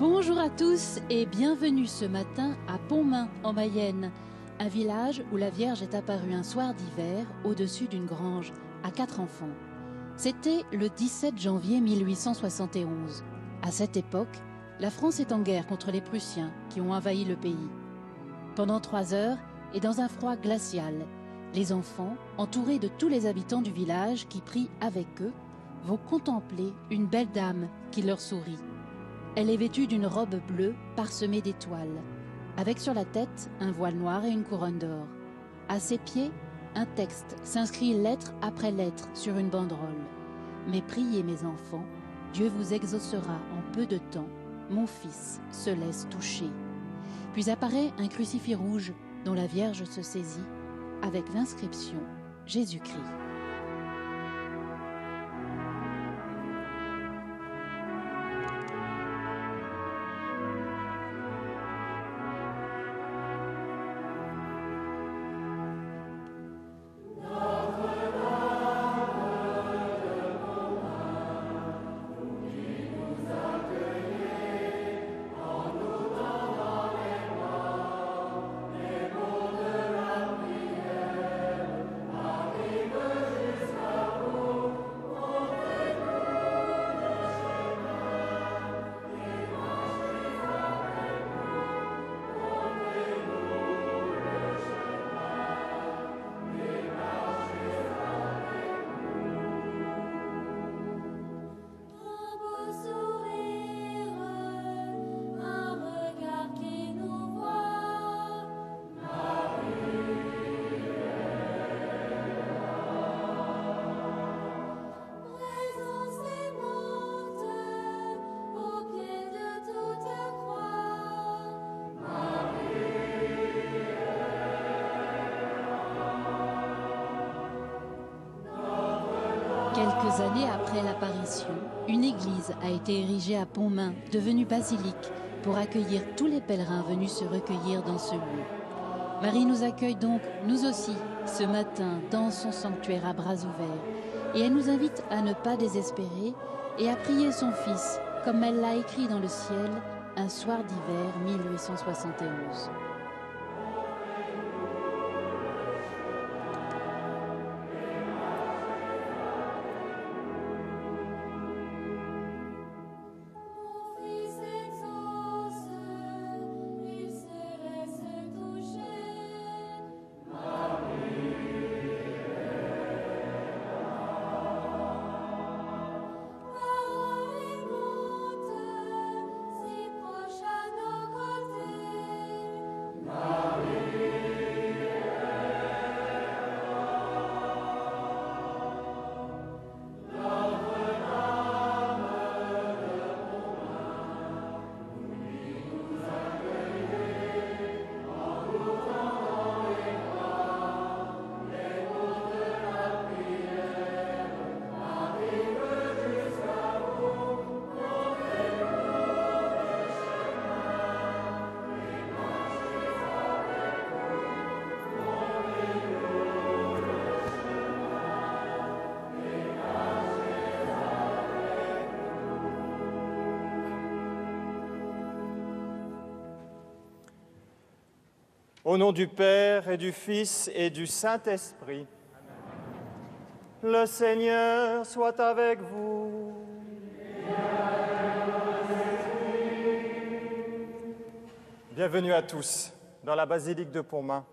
Bonjour à tous et bienvenue ce matin à Pontmain en Mayenne, un village où la Vierge est apparue un soir d'hiver au-dessus d'une grange à 4 enfants. C'était le 17 janvier 1871. À cette époque, la France est en guerre contre les Prussiens qui ont envahi le pays. Pendant 3 heures et dans un froid glacial, les enfants, entourés de tous les habitants du village qui prient avec eux, vont contempler une belle dame qui leur sourit. Elle est vêtue d'une robe bleue parsemée d'étoiles, avec sur la tête un voile noir et une couronne d'or. À ses pieds, un texte s'inscrit lettre après lettre sur une banderole. « Mais priez mes enfants, Dieu vous exaucera en peu de temps, mon fils se laisse toucher. » Puis apparaît un crucifix rouge dont la Vierge se saisit, avec l'inscription « Jésus-Christ ». Quelques années après l'apparition, une église a été érigée à Pontmain, devenue basilique, pour accueillir tous les pèlerins venus se recueillir dans ce lieu. Marie nous accueille donc, nous aussi, ce matin, dans son sanctuaire à bras ouverts, et elle nous invite à ne pas désespérer et à prier son Fils, comme elle l'a écrit dans le ciel, un soir d'hiver 1871. Au nom du Père et du Fils et du Saint-Esprit, le Seigneur soit avec vous. Bienvenue à tous dans la basilique de Pontmain.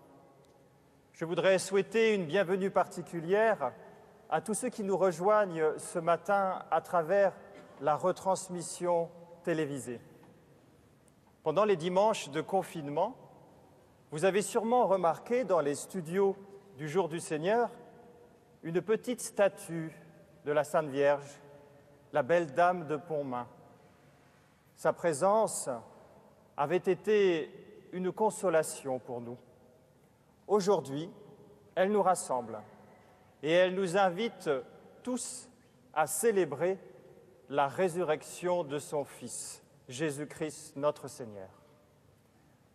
Je voudrais souhaiter une bienvenue particulière à tous ceux qui nous rejoignent ce matin à travers la retransmission télévisée. Pendant les dimanches de confinement, vous avez sûrement remarqué dans les studios du Jour du Seigneur une petite statue de la Sainte Vierge, la belle dame de Pontmain. Sa présence avait été une consolation pour nous. Aujourd'hui, elle nous rassemble et elle nous invite tous à célébrer la résurrection de son Fils, Jésus-Christ notre Seigneur.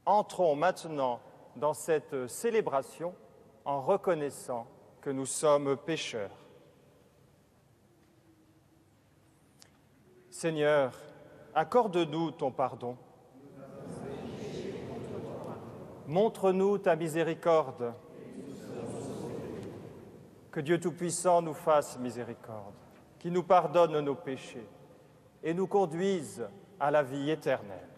Entrons maintenant dans cette célébration en reconnaissant que nous sommes pécheurs. Seigneur, accorde-nous ton pardon. Montre-nous ta miséricorde. Que Dieu Tout-Puissant nous fasse miséricorde, qu'il nous pardonne nos péchés et nous conduise à la vie éternelle.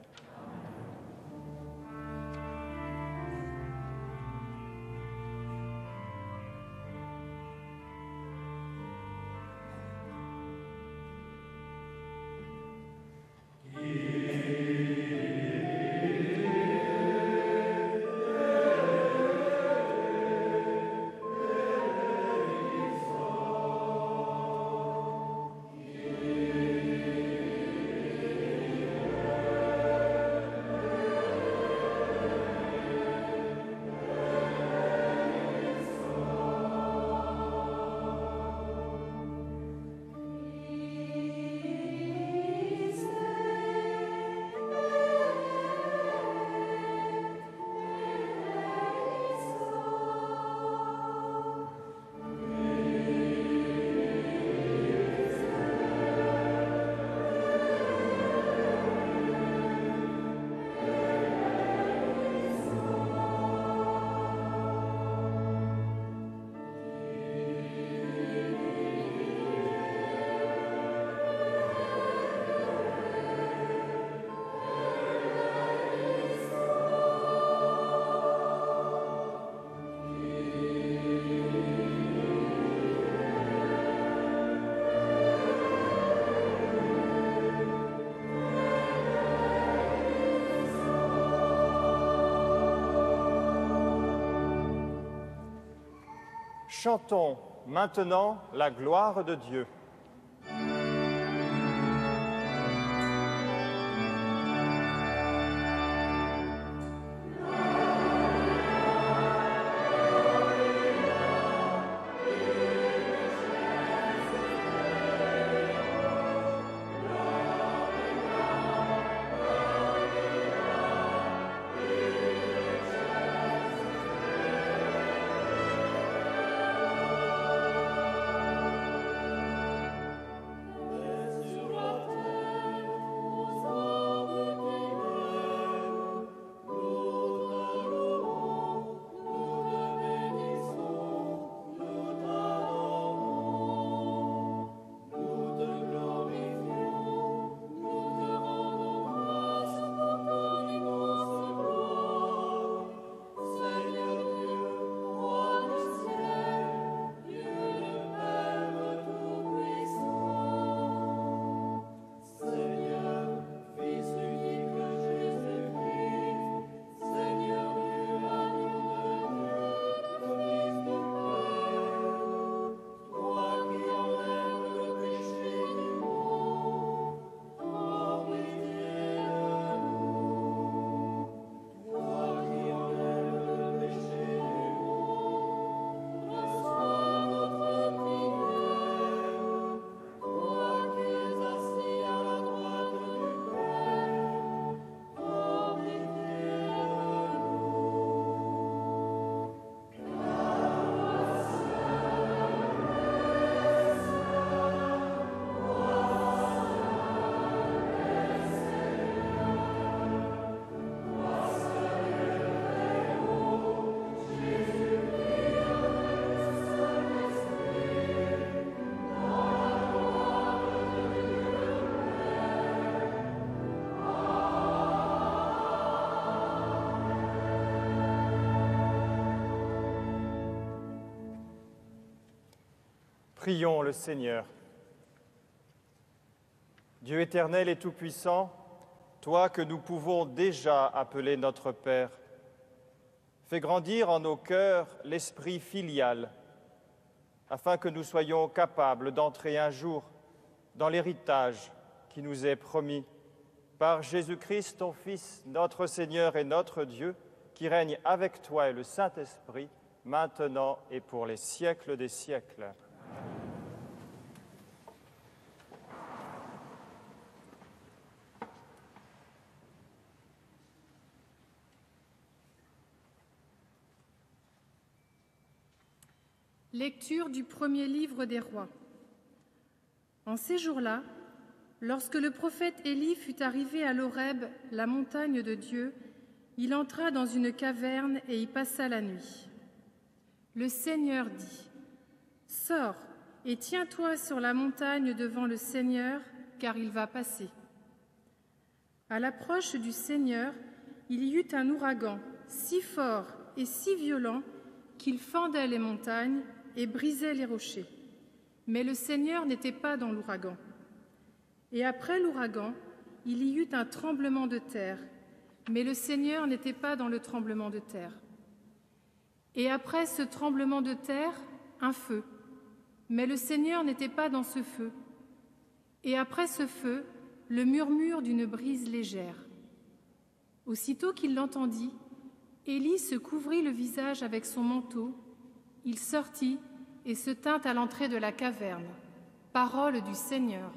Chantons maintenant la gloire de Dieu. Prions le Seigneur. Dieu éternel et tout-puissant, toi que nous pouvons déjà appeler notre Père, fais grandir en nos cœurs l'esprit filial, afin que nous soyons capables d'entrer un jour dans l'héritage qui nous est promis par Jésus-Christ, ton Fils, notre Seigneur et notre Dieu, qui règne avec toi et le Saint-Esprit, maintenant et pour les siècles des siècles. Lecture du premier livre des rois. En ces jours-là, Lorsque le prophète Élie fut arrivé à l'Horeb, la montagne de Dieu, il entra dans une caverne et y passa la nuit. Le Seigneur dit : « Sors et tiens-toi sur la montagne devant le Seigneur, car il va passer. » À l'approche du Seigneur, il y eut un ouragan si fort et si violent qu'il fendait les montagnes et brisait les rochers. Mais le Seigneur n'était pas dans l'ouragan. Et après l'ouragan, il y eut un tremblement de terre, mais le Seigneur n'était pas dans le tremblement de terre. Et après ce tremblement de terre, un feu, mais le Seigneur n'était pas dans ce feu. Et après ce feu, le murmure d'une brise légère. Aussitôt qu'il l'entendit, Élie se couvrit le visage avec son manteau, il sortit et se tint à l'entrée de la caverne. Parole du Seigneur.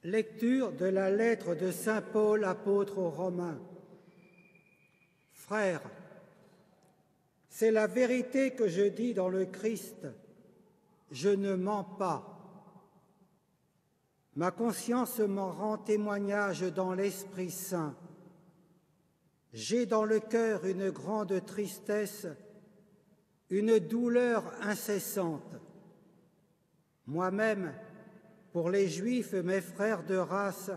Lecture de la lettre de saint Paul, apôtre aux Romains. Frères, c'est la vérité que je dis dans le Christ, je ne mens pas. Ma conscience m'en rend témoignage dans l'Esprit Saint. J'ai dans le cœur une grande tristesse, une douleur incessante. Moi-même, pour les Juifs, mes frères de race,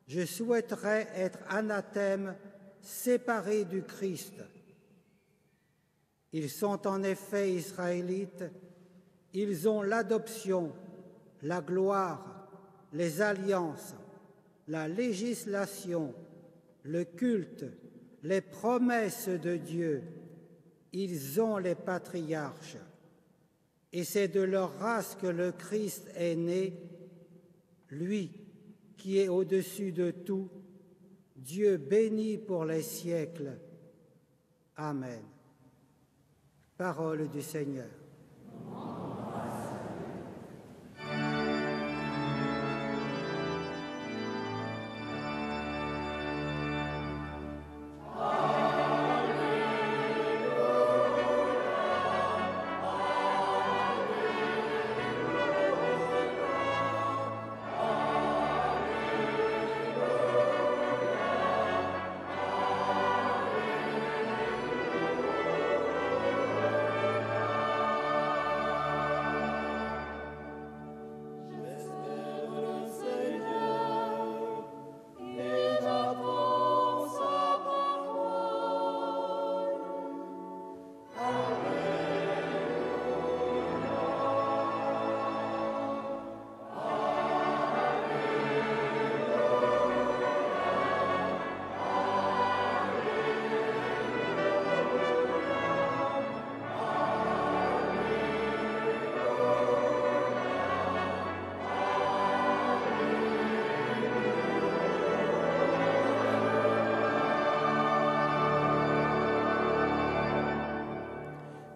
je souhaiterais être anathème, séparé du Christ. Ils sont en effet israélites, ils ont l'adoption, la gloire, les alliances, la législation, le culte, les promesses de Dieu. Ils ont les patriarches. Et c'est de leur race que le Christ est né, lui qui est au-dessus de tout, Dieu béni pour les siècles. Amen. Parole du Seigneur.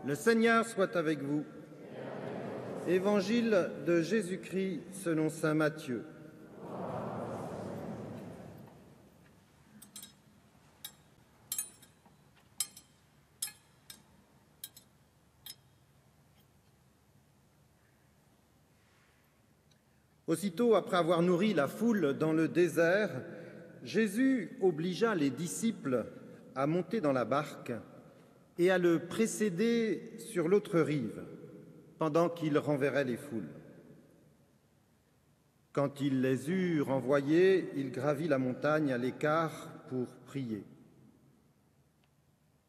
Le Seigneur soit avec vous. Évangile de Jésus-Christ selon saint Matthieu. Aussitôt, après avoir nourri la foule dans le désert, Jésus obligea les disciples à monter dans la barque et à le précéder sur l'autre rive, pendant qu'il renverrait les foules. Quand il les eut renvoyés, il gravit la montagne à l'écart pour prier.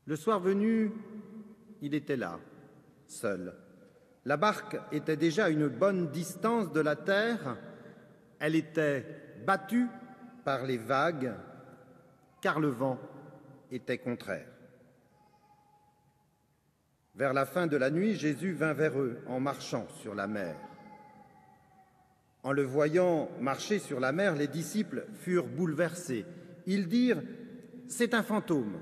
Le soir venu, il était là, seul. La barque était déjà à une bonne distance de la terre. Elle était battue par les vagues, car le vent était contraire. Vers la fin de la nuit, Jésus vint vers eux en marchant sur la mer. En le voyant marcher sur la mer, les disciples furent bouleversés. Ils dirent « C'est un fantôme ».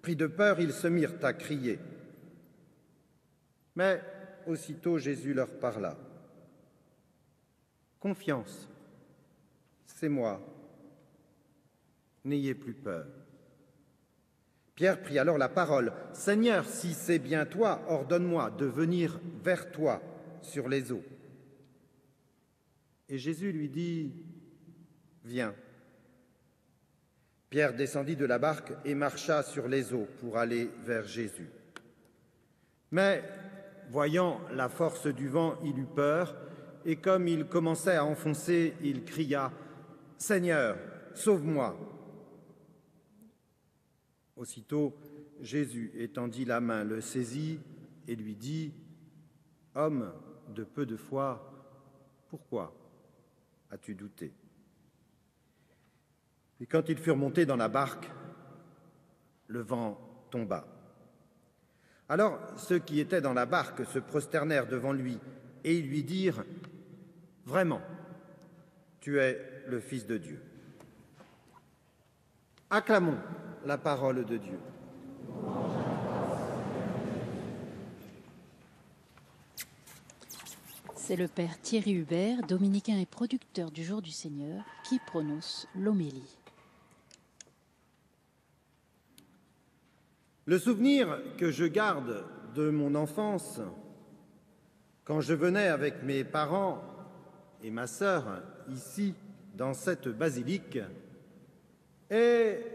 Pris de peur, ils se mirent à crier. Mais aussitôt Jésus leur parla. « Confiance, c'est moi, n'ayez plus peur. » Pierre prit alors la parole. « Seigneur, si c'est bien toi, ordonne-moi de venir vers toi sur les eaux. » Et Jésus lui dit « Viens. » Pierre descendit de la barque et marcha sur les eaux pour aller vers Jésus. Mais, voyant la force du vent, il eut peur, et comme il commençait à enfoncer, il cria « Seigneur, sauve-moi !» Aussitôt, Jésus étendit la main, le saisit et lui dit « Homme de peu de foi, pourquoi as-tu douté ?» Et quand ils furent montés dans la barque, le vent tomba. Alors ceux qui étaient dans la barque se prosternèrent devant lui et ils lui dirent « Vraiment, tu es le Fils de Dieu. » Acclamons la parole de Dieu. C'est le père Thierry Hubert, dominicain et producteur du Jour du Seigneur, qui prononce l'homélie. Le souvenir que je garde de mon enfance, quand je venais avec mes parents et ma sœur ici, dans cette basilique, est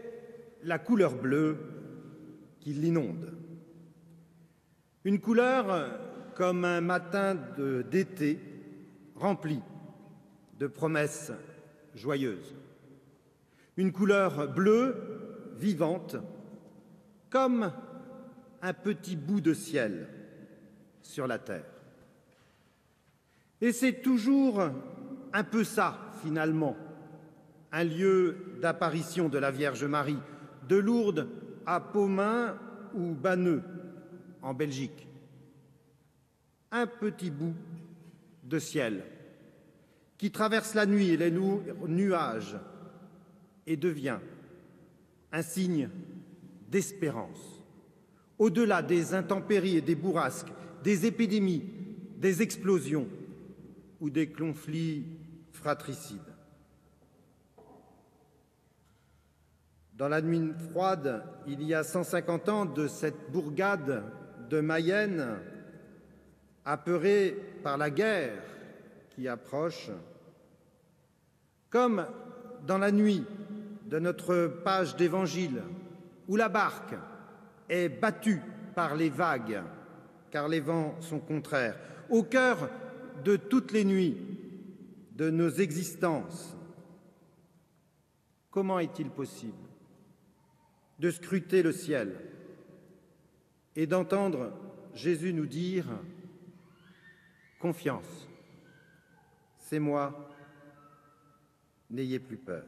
la couleur bleue qui l'inonde. Une couleur comme un matin d'été rempli de promesses joyeuses. Une couleur bleue, vivante, comme un petit bout de ciel sur la terre. Et c'est toujours un peu ça, finalement, un lieu d'apparition de la Vierge Marie, de Lourdes à Pomain ou Banneux, en Belgique. Un petit bout de ciel qui traverse la nuit et les nuages et devient un signe d'espérance, au-delà des intempéries et des bourrasques, des épidémies, des explosions ou des conflits fratricides. Dans la nuit froide, il y a 150 ans, de cette bourgade de Mayenne, apeurée par la guerre qui approche, comme dans la nuit de notre page d'Évangile, où la barque est battue par les vagues, car les vents sont contraires, au cœur de toutes les nuits de nos existences. Comment est-il possible de scruter le ciel et d'entendre Jésus nous dire « Confiance, c'est moi, n'ayez plus peur ».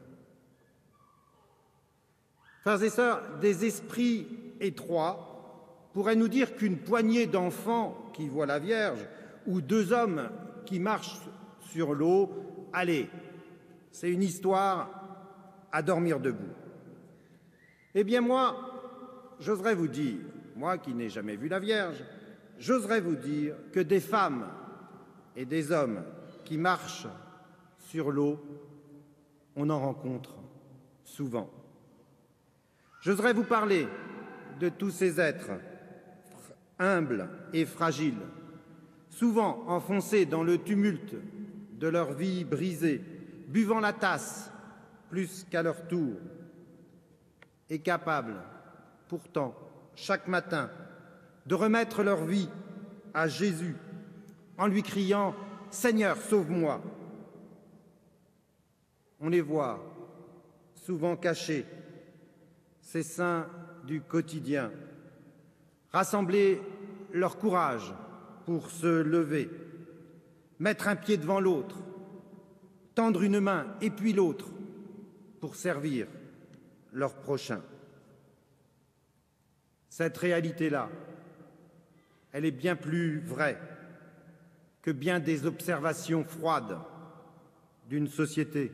Frères et sœurs, des esprits étroits pourraient nous dire qu'une poignée d'enfants qui voient la Vierge ou deux hommes qui marchent sur l'eau, allez, c'est une histoire à dormir debout. Eh bien moi, j'oserais vous dire moi qui n'ai jamais vu la Vierge, j'oserais vous dire que des femmes et des hommes qui marchent sur l'eau, on en rencontre souvent. J'oserais vous parler de tous ces êtres humbles et fragiles, souvent enfoncés dans le tumulte de leur vie brisée, buvant la tasse plus qu'à leur tour, et capables, pourtant, chaque matin, de remettre leur vie à Jésus en lui criant « Seigneur, sauve-moi ». On les voit, souvent cachés, ces saints du quotidien, rassembler leur courage pour se lever, mettre un pied devant l'autre, tendre une main et puis l'autre pour servir leur prochain. Cette réalité-là, elle est bien plus vraie que bien des observations froides d'une société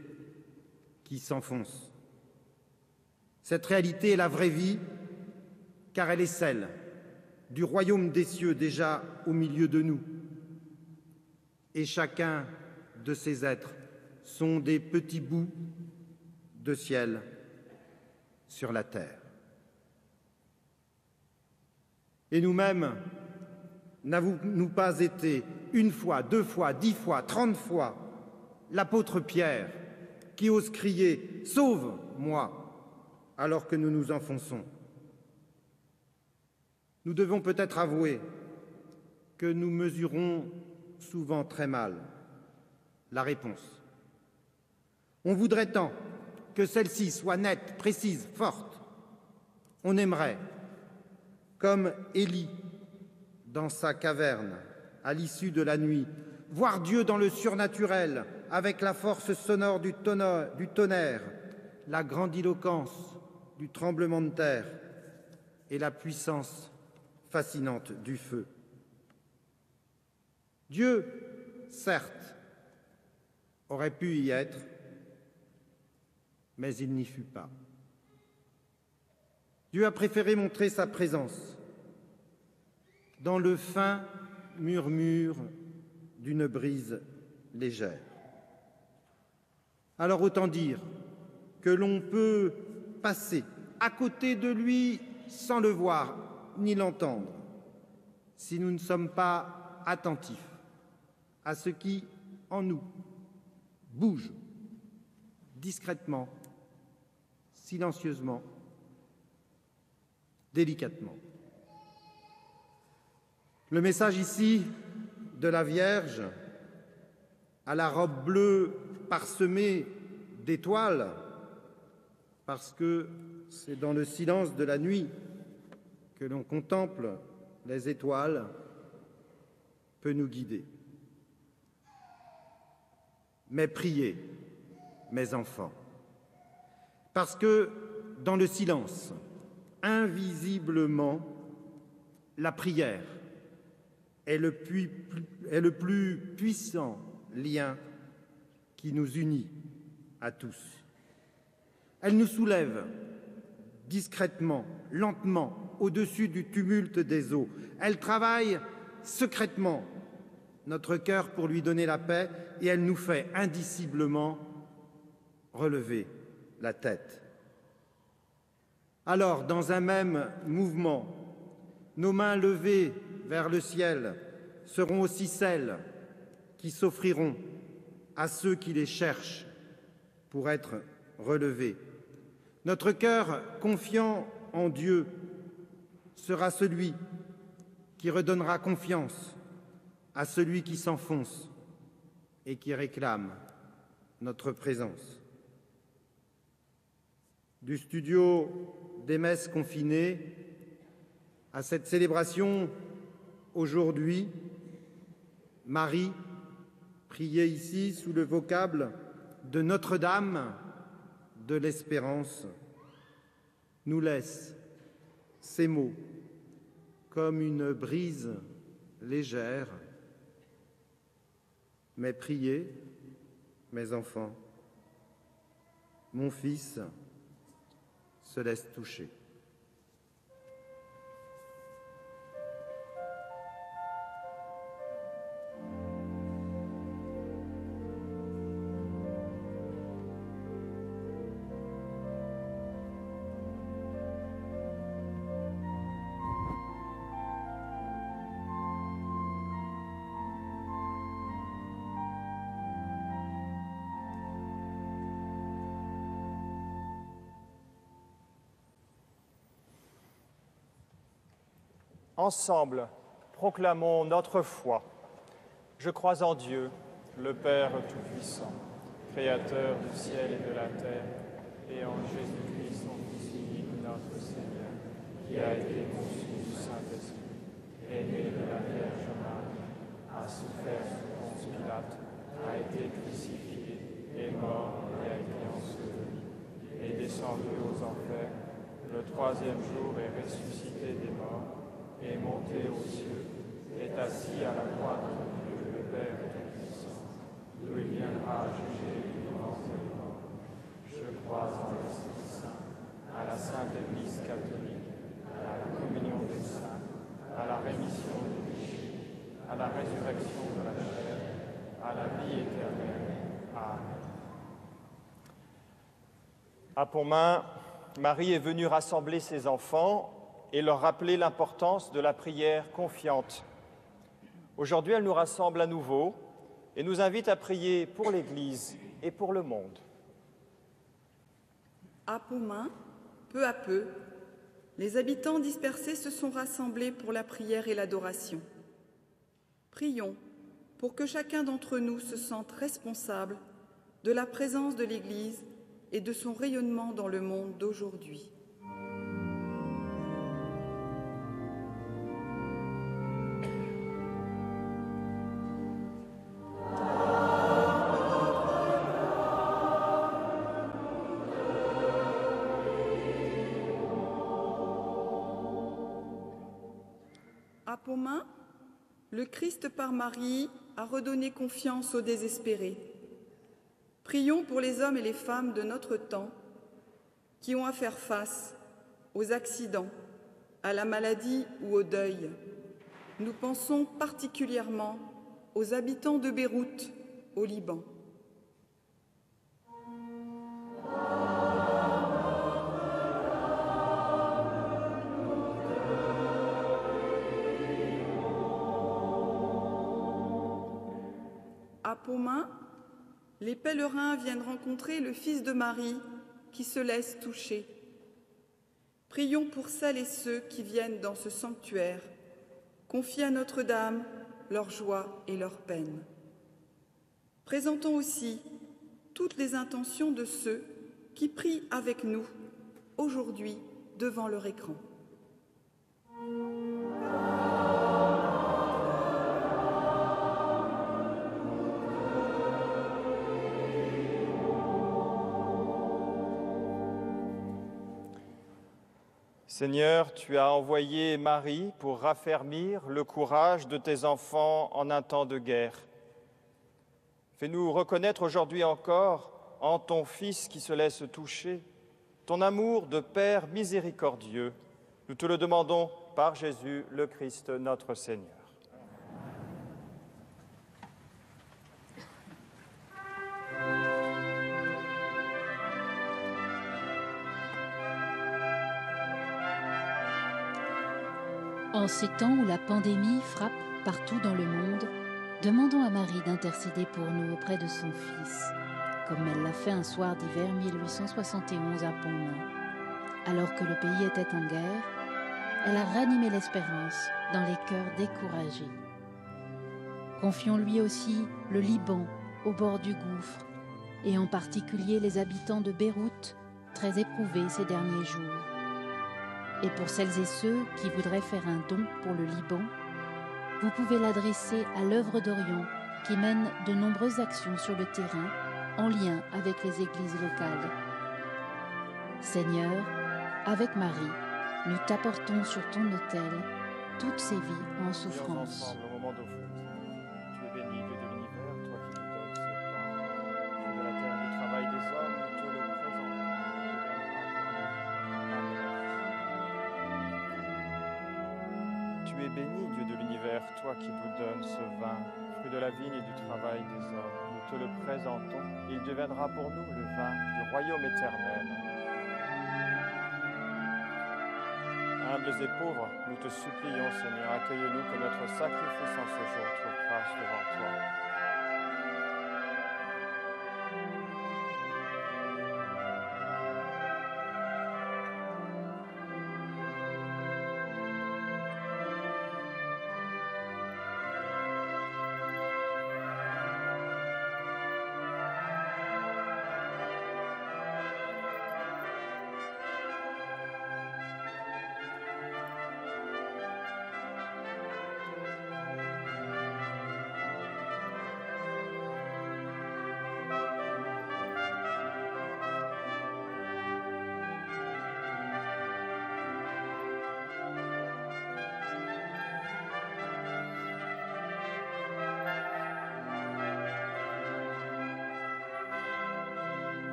qui s'enfonce. Cette réalité est la vraie vie, car elle est celle du royaume des cieux déjà au milieu de nous. Et chacun de ces êtres sont des petits bouts de ciel sur la terre. Et nous-mêmes, n'avons-nous pas été une fois, 2 fois, 10 fois, 30 fois l'apôtre Pierre qui ose crier « Sauve-moi » alors que nous nous enfonçons? Nous devons peut-être avouer que nous mesurons souvent très mal la réponse. On voudrait tant que celle-ci soit nette, précise, forte. On aimerait, comme Élie dans sa caverne à l'issue de la nuit, voir Dieu dans le surnaturel avec la force sonore du tonnerre, la grandiloquence du tremblement de terre et la puissance fascinante du feu. Dieu, certes, aurait pu y être, mais il n'y fut pas. Dieu a préféré montrer sa présence dans le fin murmure d'une brise légère. Alors autant dire que l'on peut passer à côté de lui sans le voir ni l'entendre, si nous ne sommes pas attentifs à ce qui, en nous, bouge discrètement, silencieusement, délicatement. Le message ici de la Vierge, à la robe bleue parsemée d'étoiles, parce que c'est dans le silence de la nuit que l'on contemple les étoiles, peut nous guider. Mais priez, mes enfants, parce que dans le silence, invisiblement, la prière est le plus puissant lien qui nous unit à tous. Elle nous soulève discrètement, lentement, au-dessus du tumulte des eaux. Elle travaille secrètement notre cœur pour lui donner la paix et elle nous fait indiciblement relever la tête. Alors, dans un même mouvement, nos mains levées vers le ciel seront aussi celles qui s'offriront à ceux qui les cherchent pour être relevés. Notre cœur confiant en Dieu sera celui qui redonnera confiance à celui qui s'enfonce et qui réclame notre présence. Du studio des messes confinées à cette célébration aujourd'hui, Marie, priée ici sous le vocable de Notre-Dame de l'Espérance, nous laisse ces mots comme une brise légère. Mais priez, mes enfants, mon fils se laisse toucher. Ensemble, proclamons notre foi. Je crois en Dieu, le Père Tout-Puissant, Créateur du ciel et de la terre, et en Jésus-Christ, son Fils unique, notre Seigneur, qui a été conçu du Saint-Esprit, est né de la Vierge Marie, a souffert sous Ponce Pilate, a été crucifié, est mort et a été enseveli, est descendu aux enfers, le troisième jour est ressuscité des morts, est monté aux cieux, est assis à la droite de Dieu, le Père Tout-Puissant, d'où il viendra juger les vivants et les morts. Je crois en l'Esprit Saint, à la Sainte Église catholique, à la communion des saints, à la rémission des péchés, à la résurrection de la chair, à la vie éternelle. Amen. À Pontmain, Marie est venue rassembler ses enfants et leur rappeler l'importance de la prière confiante. Aujourd'hui, elle nous rassemble à nouveau et nous invite à prier pour l'Église et pour le monde. À Pontmain, peu à peu, les habitants dispersés se sont rassemblés pour la prière et l'adoration. Prions pour que chacun d'entre nous se sente responsable de la présence de l'Église et de son rayonnement dans le monde d'aujourd'hui. À Pontmain, le Christ par Marie a redonné confiance aux désespérés. Prions pour les hommes et les femmes de notre temps qui ont à faire face aux accidents, à la maladie ou au deuil. Nous pensons particulièrement aux habitants de Beyrouth, au Liban. À Pontmain, les pèlerins viennent rencontrer le Fils de Marie qui se laisse toucher. Prions pour celles et ceux qui viennent dans ce sanctuaire, confier à Notre-Dame leur joie et leur peine. Présentons aussi toutes les intentions de ceux qui prient avec nous aujourd'hui devant leur écran. Seigneur, tu as envoyé Marie pour raffermir le courage de tes enfants en un temps de guerre. Fais-nous reconnaître aujourd'hui encore, en ton Fils qui se laisse toucher, ton amour de Père miséricordieux. Nous te le demandons par Jésus le Christ, notre Seigneur. En ces temps où la pandémie frappe partout dans le monde, demandons à Marie d'intercéder pour nous auprès de son Fils, comme elle l'a fait un soir d'hiver 1871 à Pontmain. Alors que le pays était en guerre, elle a ranimé l'espérance dans les cœurs découragés. Confions-lui aussi le Liban au bord du gouffre, et en particulier les habitants de Beyrouth, très éprouvés ces derniers jours. Et pour celles et ceux qui voudraient faire un don pour le Liban, vous pouvez l'adresser à l'œuvre d'Orient qui mène de nombreuses actions sur le terrain en lien avec les églises locales. Seigneur, avec Marie, nous t'apportons sur ton autel toutes ces vies en souffrance. Ensemble, au moment d'offrir. Tu es béni, Dieu de l'univers, toi qui nous donnes ce pain. Fruit de la terre, du travail des hommes, nous te le présentons. Tu es béni, Dieu de l'univers, toi qui nous donnes ce vin, fruit de la vigne et du travail des hommes. Nous te le présentons, et il deviendra pour nous le vin du royaume éternel. Humbles et pauvres, nous te supplions, Seigneur, accueille-nous que notre sacrifice en ce jour trouve grâce devant toi.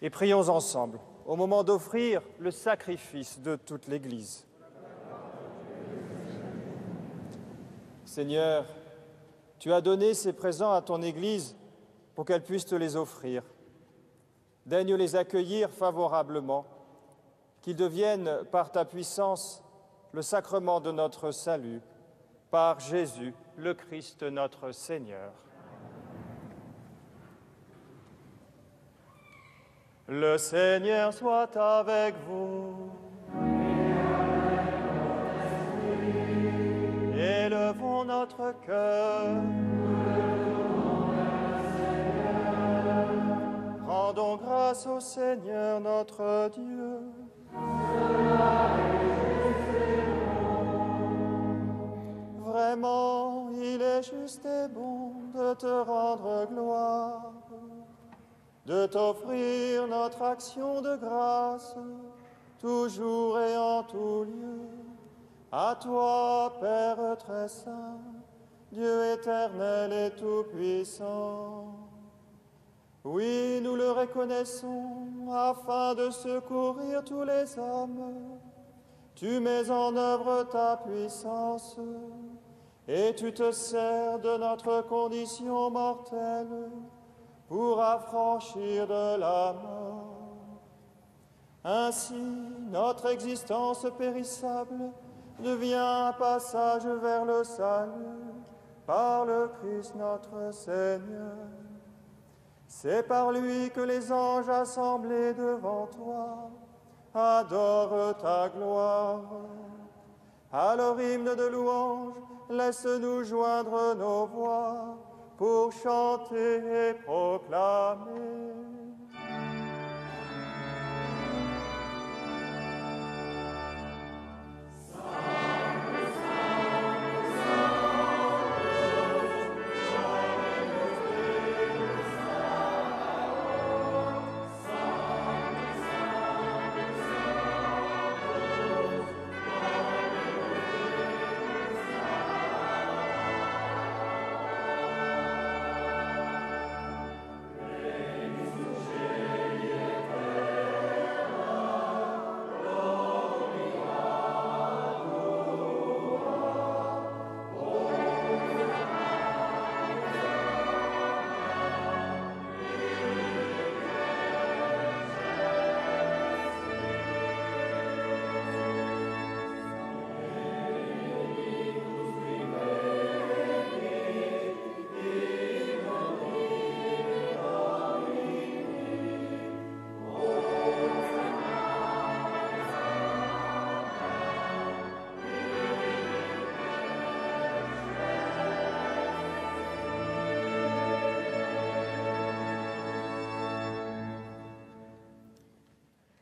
Et prions ensemble, au moment d'offrir le sacrifice de toute l'Église. Seigneur, tu as donné ces présents à ton Église pour qu'elle puisse te les offrir. Daigne les accueillir favorablement, qu'ils deviennent par ta puissance le sacrement de notre salut, par Jésus, le Christ notre Seigneur. Le Seigneur soit avec vous. Élevons notre cœur. Rendons grâce au Seigneur notre Dieu. Vraiment, il est juste et bon de te rendre gloire, de t'offrir notre action de grâce, toujours et en tout lieu. À toi, Père très saint, Dieu éternel et tout-puissant. Oui, nous le reconnaissons, afin de secourir tous les hommes. Tu mets en œuvre ta puissance, et tu te sers de notre condition mortelle pour affranchir de la mort. Ainsi, notre existence périssable devient un passage vers le salut par le Christ notre Seigneur. C'est par lui que les anges assemblés devant toi adorent ta gloire. Alors, hymne de louange, laisse-nous joindre nos voix pour chanter et proclamer.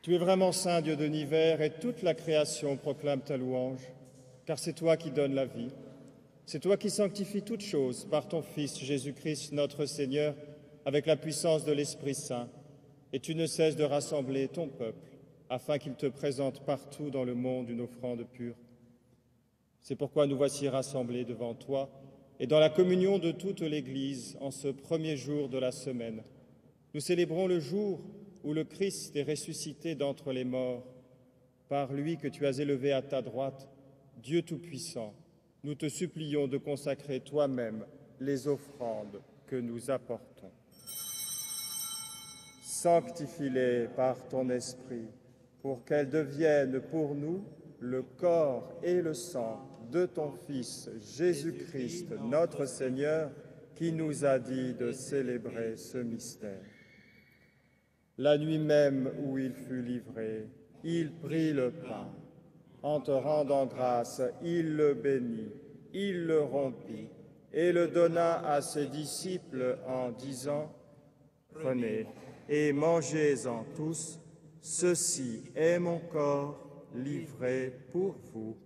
Tu es vraiment saint, Dieu de l'univers, et toute la création proclame ta louange, car c'est toi qui donnes la vie. C'est toi qui sanctifies toutes choses par ton Fils Jésus-Christ, notre Seigneur, avec la puissance de l'Esprit Saint. Et tu ne cesses de rassembler ton peuple, afin qu'il te présente partout dans le monde une offrande pure. C'est pourquoi nous voici rassemblés devant toi, et dans la communion de toute l'Église, en ce premier jour de la semaine. Nous célébrons le jour où le Christ est ressuscité d'entre les morts, par lui que tu as élevé à ta droite, Dieu Tout-Puissant, nous te supplions de consacrer toi-même les offrandes que nous apportons. Sanctifie-les par ton Esprit, pour qu'elles deviennent pour nous le corps et le sang de ton Fils Jésus-Christ, notre Seigneur, qui nous a dit de célébrer ce mystère. La nuit même où il fut livré, il prit le pain. En te rendant grâce, il le bénit, il le rompit et le donna à ses disciples en disant : « Prenez et mangez-en tous, ceci est mon corps livré pour vous. »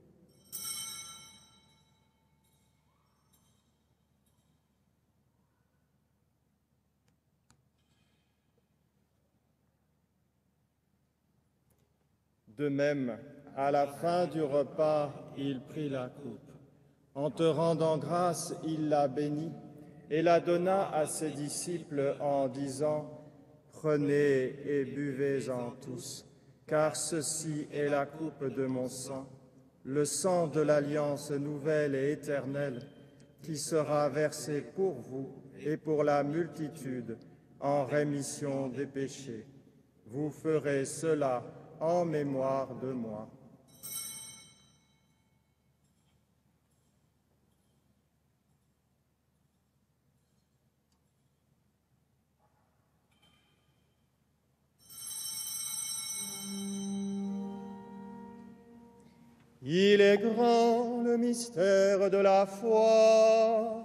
De même, à la fin du repas, il prit la coupe. En te rendant grâce, il la bénit et la donna à ses disciples en disant : « Prenez et buvez-en tous, car ceci est la coupe de mon sang, le sang de l'alliance nouvelle et éternelle, qui sera versé pour vous et pour la multitude en rémission des péchés. Vous ferez cela en mémoire de moi. Il est grand le mystère de la foi.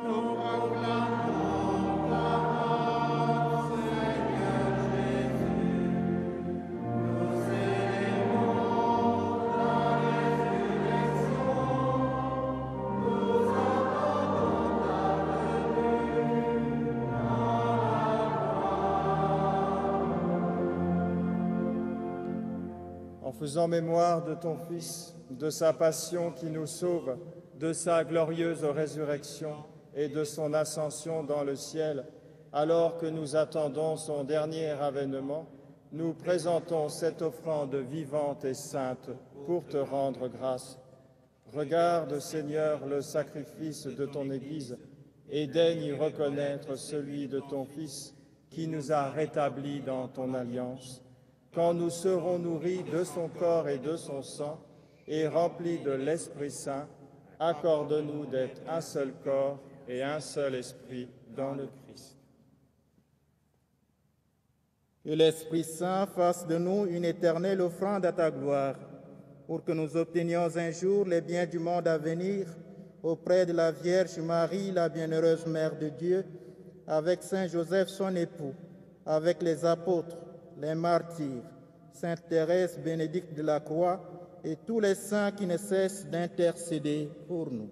Nous proclamons ta mort, Seigneur Jésus. Nous célébrons ta résurrection. Nous attendons ta venue dans la gloire. En faisant mémoire de ton Fils, de sa passion qui nous sauve, de sa glorieuse résurrection et de son ascension dans le ciel, alors que nous attendons son dernier avènement, nous présentons cette offrande vivante et sainte pour te rendre grâce. Regarde, Seigneur, le sacrifice de ton Église et daigne y reconnaître celui de ton Fils qui nous a rétablis dans ton alliance. Quand nous serons nourris de son corps et de son sang et remplis de l'Esprit Saint, accorde-nous d'être un seul corps et un seul esprit dans le Christ. Que l'Esprit Saint fasse de nous une éternelle offrande à ta gloire, pour que nous obtenions un jour les biens du monde à venir, auprès de la Vierge Marie, la bienheureuse Mère de Dieu, avec Saint Joseph son époux, avec les apôtres, les martyrs, Sainte Thérèse Bénédicte de la Croix et tous les saints qui ne cessent d'intercéder pour nous.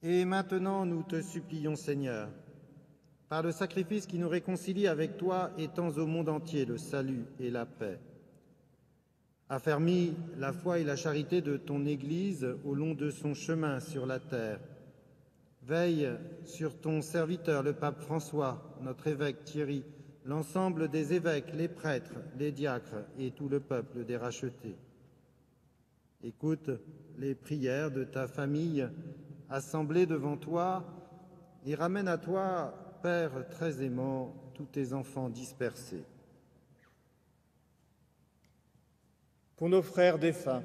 Et maintenant, nous te supplions, Seigneur, par le sacrifice qui nous réconcilie avec toi, étends au monde entier le salut et la paix. Affermis la foi et la charité de ton Église au long de son chemin sur la terre. Veille sur ton serviteur, le pape François, notre évêque Thierry, l'ensemble des évêques, les prêtres, les diacres et tout le peuple des rachetés. Écoute les prières de ta famille assemblée devant toi et ramène à toi, Père très aimant, tous tes enfants dispersés. Pour nos frères défunts,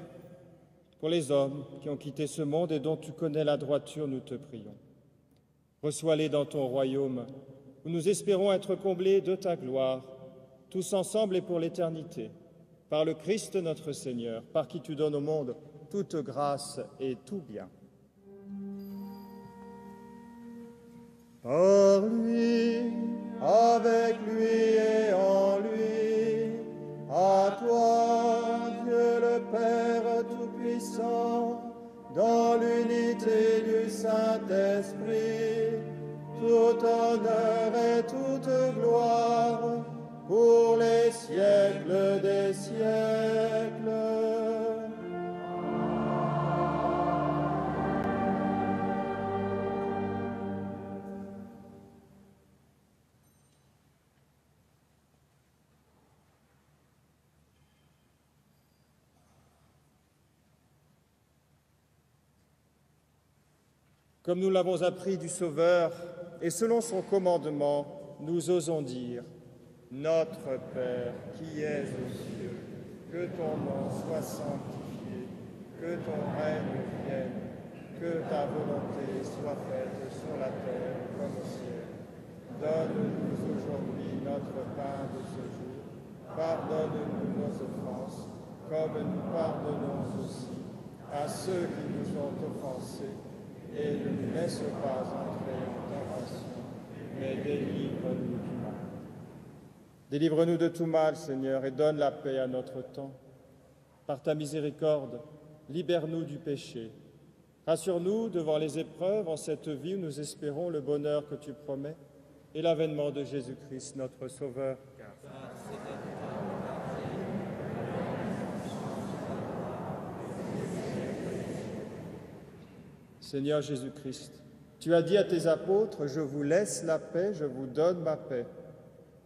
pour les hommes qui ont quitté ce monde et dont tu connais la droiture, nous te prions. Reçois-les dans ton royaume, où nous espérons être comblés de ta gloire, tous ensemble et pour l'éternité, par le Christ notre Seigneur, par qui tu donnes au monde toute grâce et tout bien. Par lui, avec lui et en lui, à toi, Dieu le Père Tout-Puissant, dans l'unité du Saint-Esprit, tout honneur et toute gloire pour les siècles des siècles. Comme nous l'avons appris du Sauveur, et selon son commandement, nous osons dire « Notre Père qui es aux cieux, que ton nom soit sanctifié, que ton règne vienne, que ta volonté soit faite sur la terre comme au ciel. Donne-nous aujourd'hui notre pain de ce jour. Pardonne-nous nos offenses, comme nous pardonnons aussi à ceux qui nous ont offensés. Et ne nous laisse pas entrer en tentation, mais délivre-nous du mal. Délivre-nous de tout mal, Seigneur, et donne la paix à notre temps. Par ta miséricorde, libère-nous du péché. Rassure-nous devant les épreuves en cette vie où nous espérons le bonheur que tu promets et l'avènement de Jésus-Christ, notre Sauveur. Seigneur Jésus-Christ, Tu as dit à tes apôtres, je vous laisse la paix, je vous donne ma paix.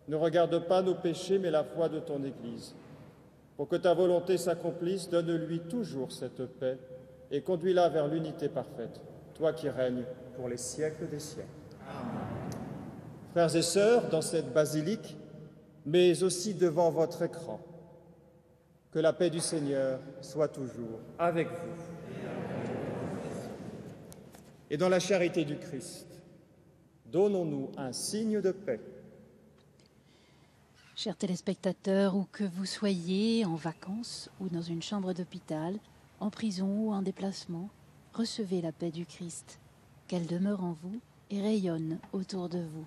Ne regarde pas nos péchés, mais la foi de ton Église. Pour que ta volonté s'accomplisse, donne-lui toujours cette paix et conduis-la vers l'unité parfaite, toi qui règnes pour les siècles des siècles. Frères et sœurs, dans cette basilique, mais aussi devant votre écran, que la paix du Seigneur soit toujours avec vous. Et dans la charité du Christ, donnons-nous un signe de paix. Chers téléspectateurs, où que vous soyez, en vacances ou dans une chambre d'hôpital, en prison ou en déplacement, recevez la paix du Christ, qu'elle demeure en vous et rayonne autour de vous.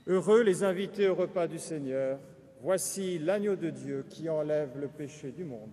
Heureux les invités au repas du Seigneur. Voici l'agneau de Dieu qui enlève le péché du monde.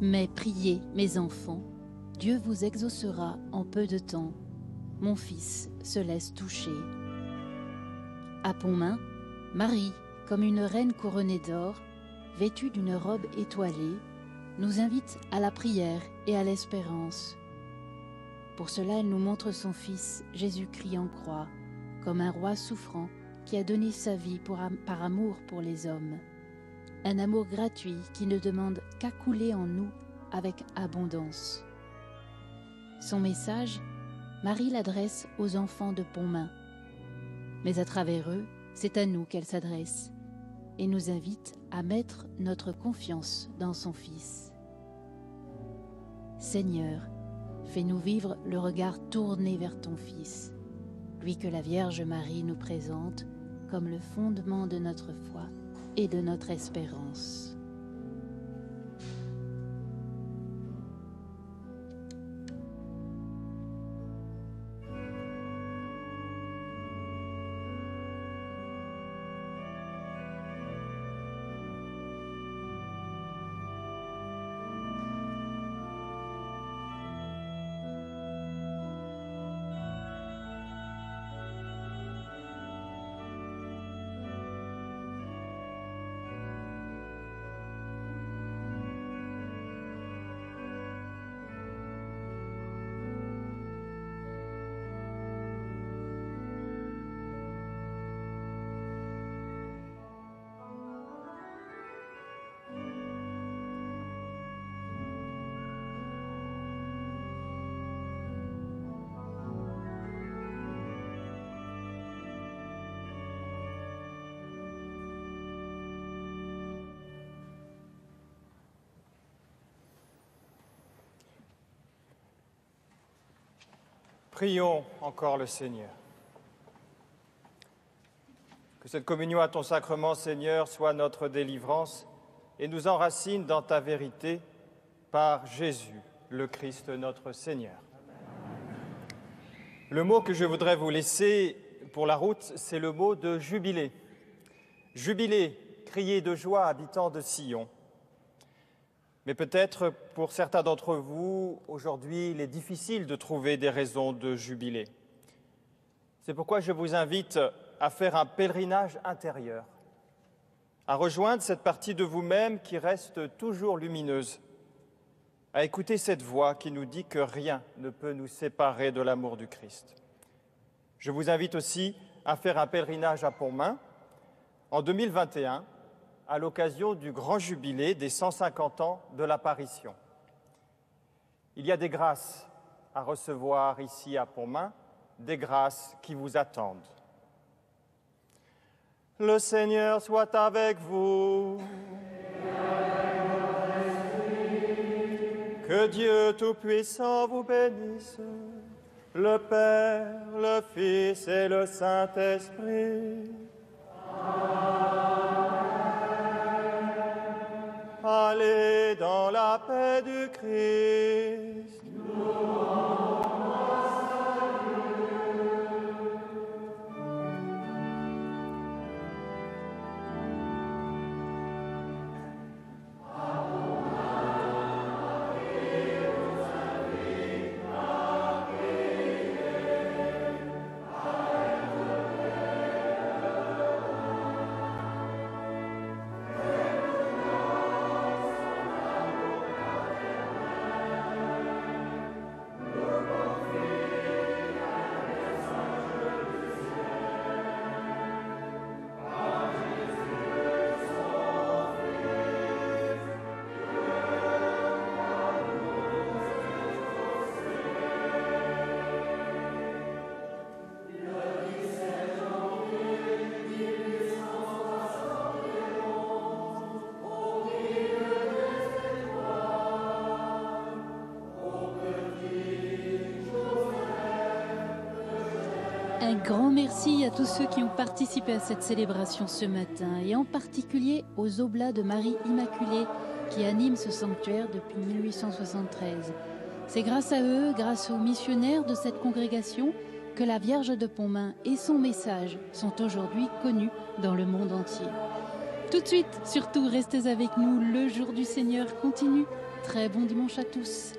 Mais priez, mes enfants, Dieu vous exaucera en peu de temps. Mon fils se laisse toucher. À Pontmain, Marie, comme une reine couronnée d'or, vêtue d'une robe étoilée, nous invite à la prière et à l'espérance. Pour cela, elle nous montre son Fils, Jésus-Christ en croix, comme un roi souffrant qui a donné sa vie par amour pour les hommes. Un amour gratuit qui ne demande qu'à couler en nous avec abondance. Son message, Marie l'adresse aux enfants de Pontmain. Mais à travers eux, c'est à nous qu'elle s'adresse et nous invite à mettre notre confiance dans son Fils. Seigneur, fais-nous vivre le regard tourné vers ton Fils, lui que la Vierge Marie nous présente comme le fondement de notre foi et de notre espérance. Prions encore le Seigneur. Que cette communion à ton sacrement, Seigneur, soit notre délivrance et nous enracine dans ta vérité par Jésus, le Christ notre Seigneur. Le mot que je voudrais vous laisser pour la route, c'est le mot de jubilé. Jubilé, criez de joie, habitants de Sion. Mais peut-être pour certains d'entre vous, aujourd'hui, il est difficile de trouver des raisons de jubiler. C'est pourquoi je vous invite à faire un pèlerinage intérieur, à rejoindre cette partie de vous-même qui reste toujours lumineuse, à écouter cette voix qui nous dit que rien ne peut nous séparer de l'amour du Christ. Je vous invite aussi à faire un pèlerinage à Pontmain en 2021, à l'occasion du grand jubilé des 150 ans de l'apparition. Il y a des grâces à recevoir ici à Pontmain, des grâces qui vous attendent. Le Seigneur soit avec vous. Que Dieu Tout-Puissant vous bénisse, le Père, le Fils et le Saint-Esprit. Allez dans la paix du Christ. Un grand merci à tous ceux qui ont participé à cette célébration ce matin et en particulier aux Oblats de Marie Immaculée qui animent ce sanctuaire depuis 1873. C'est grâce à eux, grâce aux missionnaires de cette congrégation, que la Vierge de Pontmain et son message sont aujourd'hui connus dans le monde entier. Tout de suite, surtout, restez avec nous, le jour du Seigneur continue. Très bon dimanche à tous.